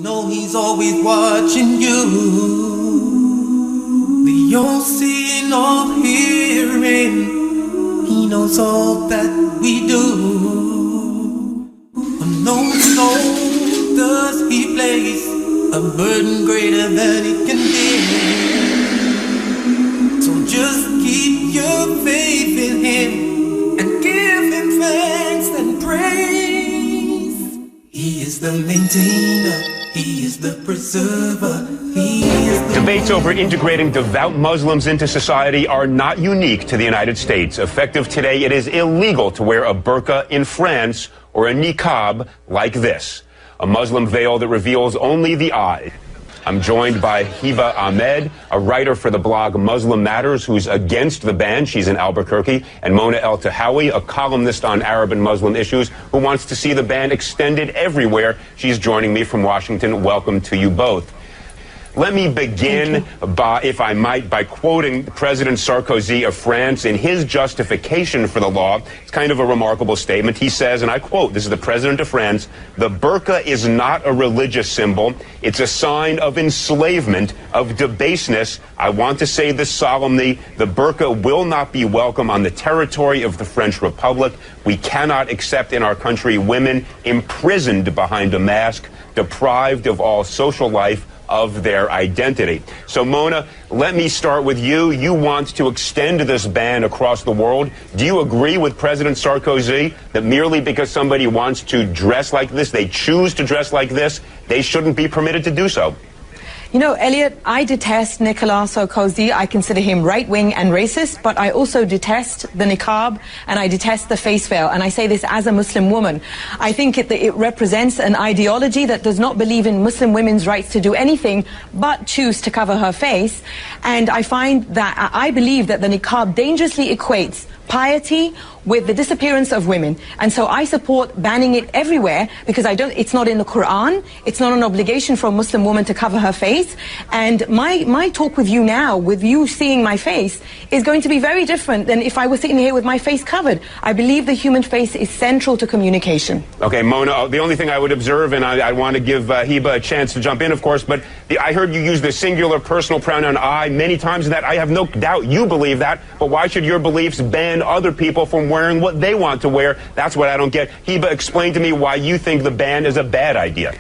know he's always watching you. The all-seeing, all-hearing, he knows all that we do. On no soul does he place a burden greater than he can bear. So just keep your faith in him and give him thanks and praise. He is the maintainer, he is the preserver, he is the... Debates over integrating devout Muslims into society are not unique to the United States. Effective today, it is illegal to wear a burqa in France or a niqab like this, a Muslim veil that reveals only the eye. I'm joined by Hiba Ahmed, a writer for the blog Muslim Matters, who's against the ban. She's in Albuquerque. And Mona El-Tahawi, a columnist on Arab and Muslim issues, who wants to see the ban extended everywhere. She's joining me from Washington. Welcome to you both. Let me begin, if I might, by quoting President Sarkozy of France in his justification for the law. It's kind of a remarkable statement. He says, and I quote, this is the President of France, "The burqa is not a religious symbol. It's a sign of enslavement, of debaseness. I want to say this solemnly. The burqa will not be welcome on the territory of the French Republic. We cannot accept in our country women imprisoned behind a mask, deprived of all social life, of their identity." So, Mona, let me start with you. You want to extend this ban across the world. Do you agree with President Sarkozy that merely because somebody wants to dress like this, they choose to dress like this, they shouldn't be permitted to do so? You know, Elliot, I detest Nicolas Sarkozy. I consider him right-wing and racist, but I also detest the niqab and I detest the face veil. And I say this as a Muslim woman. I think it represents an ideology that does not believe in Muslim women's rights to do anything but choose to cover her face. And I find that I believe that the niqab dangerously equates piety with the disappearance of women. And so I support banning it everywhere because it's not in the Quran, it's not an obligation for a Muslim woman to cover her face. And my talk with you now, with you seeing my face, is going to be very different than if I was sitting here with my face covered. I believe the human face is central to communication. Okay, Mona, the only thing I would observe, and I want to give Hiba a chance to jump in, of course, but I heard you use the singular personal pronoun I many times, and that I have no doubt you believe that, but why should your beliefs ban other people from wearing what they want to wear? That's what I don't get. Hiba, explain to me why you think the ban is a bad idea.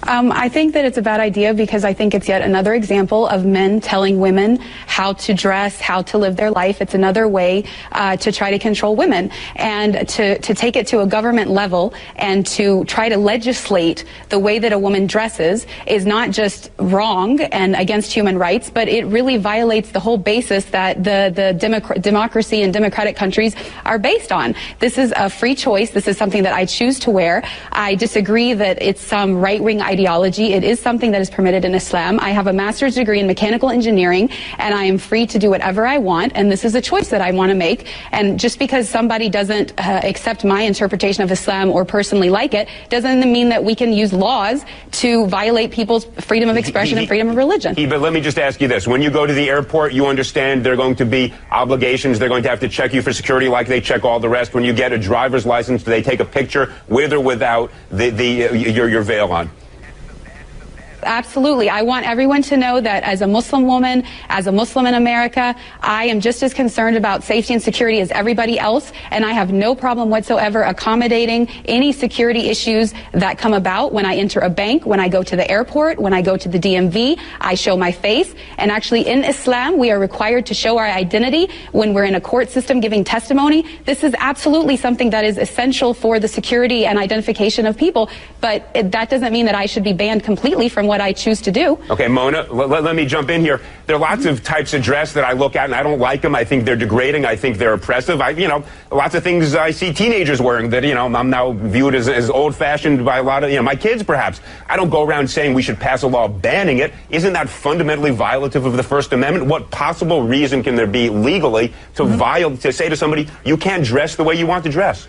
I think that it's a bad idea because I think it's yet another example of men telling women how to dress, how to live their life. It's another way to try to control women, and to take it to a government level and to try to legislate the way that a woman dresses is not just wrong and against human rights, but it really violates the whole basis that the democracy and democratic countries are based on. This is a free choice. This is something that I choose to wear. I disagree that it's some right-wing ideology. It is something that is permitted in Islam. I have a master's degree in mechanical engineering, and I am free to do whatever I want, and this is a choice that I want to make. And just because somebody doesn't accept my interpretation of Islam or personally like it, doesn't mean that we can use laws to violate people's freedom of expression and freedom of religion. But let me just ask you this. When you go to the airport, you understand there are going to be obligations. They're going to have to check you for security like they check all the rest. When you get a driver's license, do they take a picture with or without your veil on? Absolutely. I want everyone to know that as a Muslim woman, as a Muslim in America, I am just as concerned about safety and security as everybody else, and I have no problem whatsoever accommodating any security issues that come about when I enter a bank, when I go to the airport, when I go to the DMV. I show my face, and actually in Islam, we are required to show our identity when we're in a court system giving testimony. This is absolutely something that is essential for the security and identification of people, but that doesn't mean that I should be banned completely from what I choose to do. Okay, Mona, let me jump in here. There are lots of types of dress that I look at and I don't like them. I think they're degrading. I think they're oppressive. Lots of things I see teenagers wearing that, I'm now viewed as old-fashioned by a lot of, my kids perhaps. I don't go around saying we should pass a law banning it. Isn't that fundamentally violative of the First Amendment? What possible reason can there be legally to say to somebody, you can't dress the way you want to dress?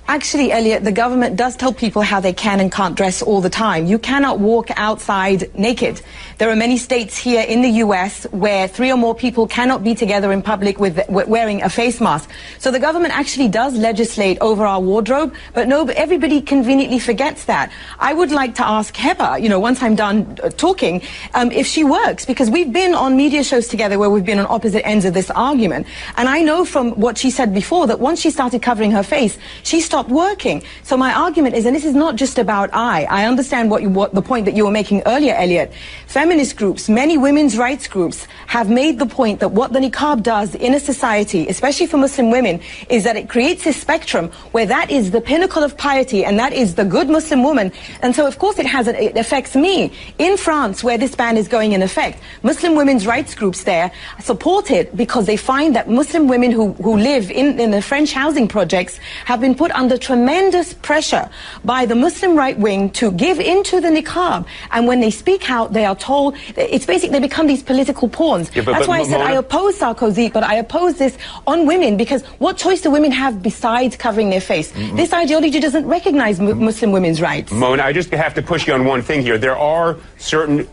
Actually, Elliot, the government does tell people how they can and can't dress all the time. You cannot walk outside naked. There are many states here in the US where 3 or more people cannot be together in public with wearing a face mask. So the government actually does legislate over our wardrobe, but no, everybody conveniently forgets that. I would like to ask Heba, you know, once I'm done talking, if she works, because we've been on media shows together where we've been on opposite ends of this argument. And I know from what she said before that once she started covering her face, she stopped working. So my argument is, and this is not just about I understand what the point that you were making earlier, Elliot. Feminist groups, many women's rights groups have made the point that what the niqab does in a society, especially for Muslim women, is that it creates a spectrum where that is the pinnacle of piety and that is the good Muslim woman. And so of course it affects me. In France, where this ban is going in effect, Muslim women's rights groups there support it because they find that Muslim women who live in the French housing projects have been put under tremendous pressure by the Muslim right wing to give into the niqab, and when they speak out they are told, it's basically they become these political pawns. Yeah, that's why I said I oppose Sarkozy, but I oppose this on women, because what choice do women have besides covering their face? This ideology doesn't recognize Muslim women's rights. Mona, I just have to push you on one thing here. There are certain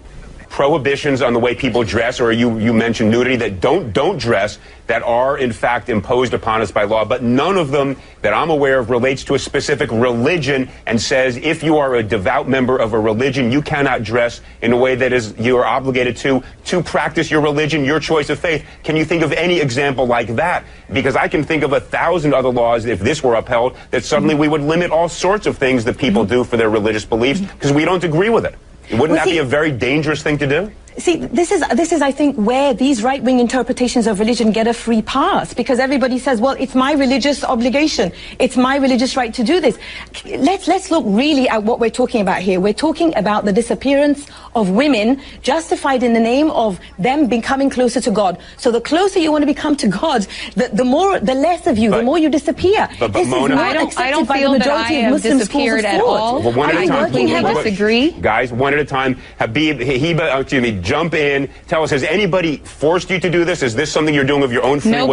prohibitions on the way people dress, or you mentioned nudity, that don't dress, that are in fact imposed upon us by law, but none of them that I'm aware of relates to a specific religion and says if you are a devout member of a religion, you cannot dress in a way that is you are obligated to practice your religion, your choice of faith. Can you think of any example like that? Because I can think of 1,000 other laws, if this were upheld, that suddenly we would limit all sorts of things that people do for their religious beliefs because we don't agree with it. Wouldn't that be a very dangerous thing to do? See, this is I think where these right-wing interpretations of religion get a free pass, because everybody says, well, it's my religious obligation, it's my religious right to do this. Let's look really at what we're talking about here. We're talking about the disappearance of women justified in the name of them becoming closer to God. So the closer you want to become to God, the less of you, the more you disappear. This Mona, I don't feel that I have disappeared at all. Well, one at a time. We disagree. Guys, one at a time. Habib, Heba, jump in. Tell us, has anybody forced you to do this? Is this something you're doing of your own free will?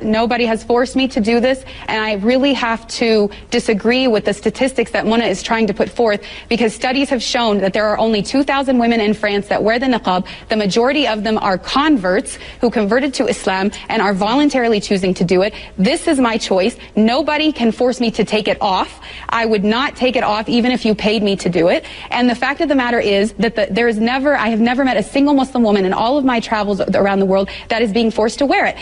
Nobody has forced me to do this, and I really have to disagree with the statistics that Mona is trying to put forth, because studies have shown that there are only 2,000 women in France that wear the niqab. The majority of them are converts who converted to Islam and are voluntarily choosing to do it. This is my choice. Nobody can force me to take it off. I would not take it off even if you paid me to do it. And the fact of the matter is that I have never met a single Muslim woman in all of my travels around the world that is being forced to wear it.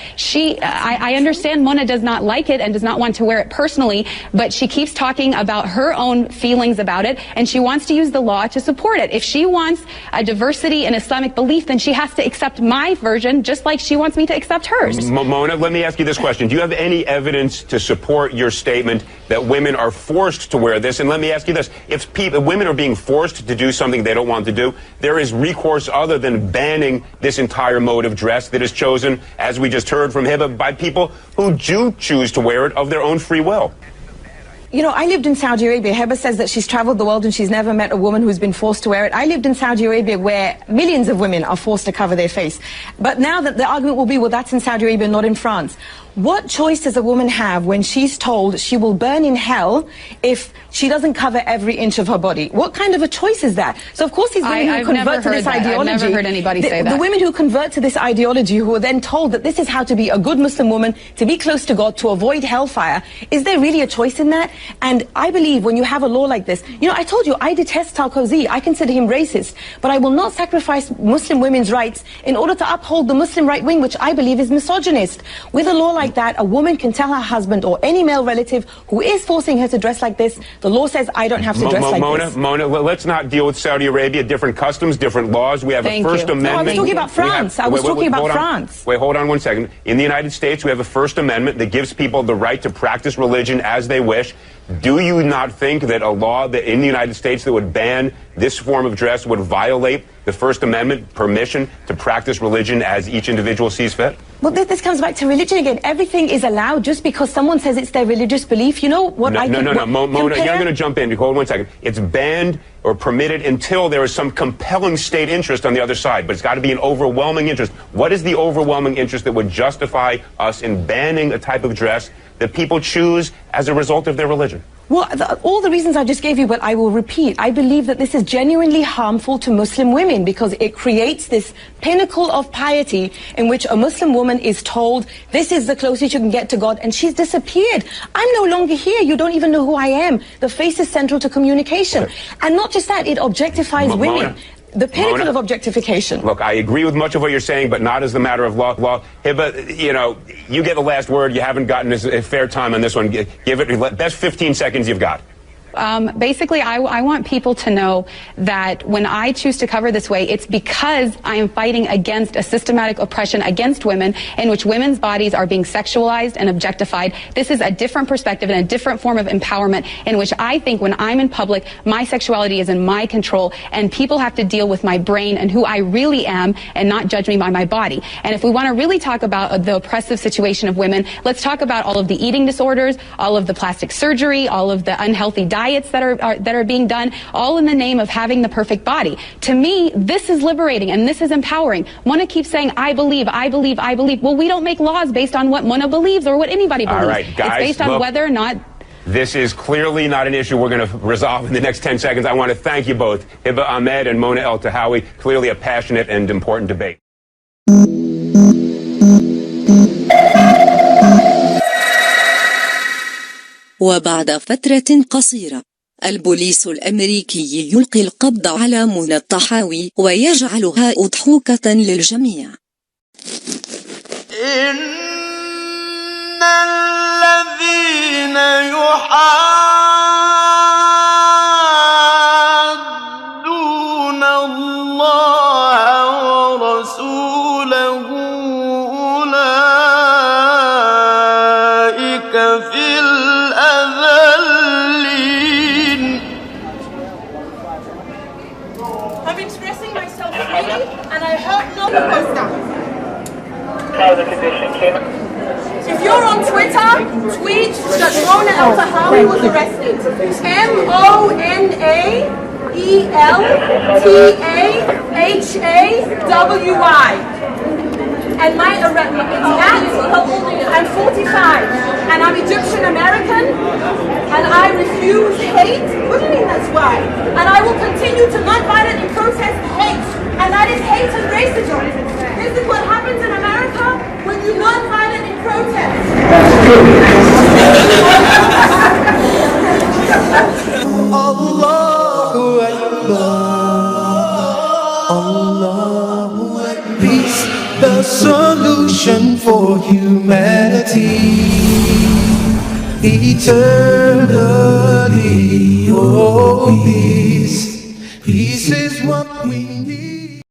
I understand Mona does not like it and does not want to wear it personally, but she keeps talking about her own feelings about it, and she wants to use the law to support it. If she wants a diversity in Islamic belief, then she has to accept my version just like she wants me to accept hers. Mona, let me ask you this question. Do you have any evidence to support your statement that women are forced to wear this? And let me ask you this. If women are being forced to do something they don't want to do, there is recourse other than banning this entire mode of dress that is chosen, as we just heard from Hiba, by people who do choose to wear it of their own free will. You know, I lived in Saudi Arabia. Heba says that she's traveled the world and she's never met a woman who's been forced to wear it. I lived in Saudi Arabia where millions of women are forced to cover their face. But now that the argument will be, well, that's in Saudi Arabia, not in France. What choice does a woman have when she's told she will burn in hell if she doesn't cover every inch of her body? What kind of a choice is that? So of course these women who convert to this ideology, I've never heard anybody say that. The women who convert to this ideology, who are then told that this is how to be a good Muslim woman, to be close to God, to avoid hellfire, is there really a choice in that? And I believe when you have a law like this, you know, I told you I detest Sarkozy, I consider him racist, but I will not sacrifice Muslim women's rights in order to uphold the Muslim right wing, which I believe is misogynist. With a law like that, a woman can tell her husband or any male relative who is forcing her to dress like this, the law says I don't have to dress like this. Mona, let's not deal with Saudi Arabia. Different customs, different laws. We have a First Amendment. No, I was talking about France. I was talking about France. Wait, hold on one second. In the United States, we have a First Amendment that gives people the right to practice religion as they wish. Do you not think that a law that in the United States that would ban this form of dress would violate the First Amendment permission to practice religion as each individual sees fit? Well, this comes back to religion again. Everything is allowed just because someone says it's their religious belief. You know what I think? No, Mona, you're going to jump in. Hold 1 second. It's banned or permitted until there is some compelling state interest on the other side, but it's got to be an overwhelming interest. What is the overwhelming interest that would justify us in banning a type of dress that people choose as a result of their religion? All the reasons I just gave you, but I will repeat. I believe that this is genuinely harmful to Muslim women because it creates this pinnacle of piety in which a Muslim woman is told, this is the closest you can get to God, and she's disappeared. I'm no longer here. You don't even know who I am. The face is central to communication. And not just that, it objectifies women. The pinnacle of objectication. Look, I agree with much of what you're saying, but not as a matter of law. Hibba, you know, you get the last word. You haven't gotten a fair time on this one. Give it best 15 seconds you've got. Basically, I want people to know that when I choose to cover this way, it's because I am fighting against a systematic oppression against women in which women's bodies are being sexualized and objectified. This is a different perspective and a different form of empowerment in which I think when I'm in public, my sexuality is in my control and people have to deal with my brain and who I really am and not judge me by my body. And if we want to really talk about the oppressive situation of women, let's talk about all of the eating disorders, all of the plastic surgery, all of the unhealthy diets that are being done, all in the name of having the perfect body. To me, this is liberating and this is empowering. Mona keeps saying, I believe, I believe, I believe. Well, we don't make laws based on what Mona believes or what anybody believes. All right, guys, it's based on whether or not... This is clearly not an issue we're going to resolve in the next 10 seconds. I want to thank you both, Hibba Ahmed and Mona El-Tahawi. Clearly a passionate and important debate. وبعد فترة قصيرة البوليس الأمريكي يلقي القبض على منى الطحاوي ويجعلها أضحوكة للجميع. إن الذين يحادون الله ورسوله أولئك في I'm expressing myself freely, and I hope no one goes down. If you're on Twitter, tweet that Mona El-Tahawi was arrested. MONAELTAHAWI. And my arrest, I'm 45, and I'm Egyptian American, and I refuse hate. What do you mean that's why? And I will continue to non-violently protest hate, and that is hate and racism. This is what happens in America when you non-violently protest. Allahu Akbar, Allahu Akbar. Peace, the solution for humanity, eternally. Oh, peace.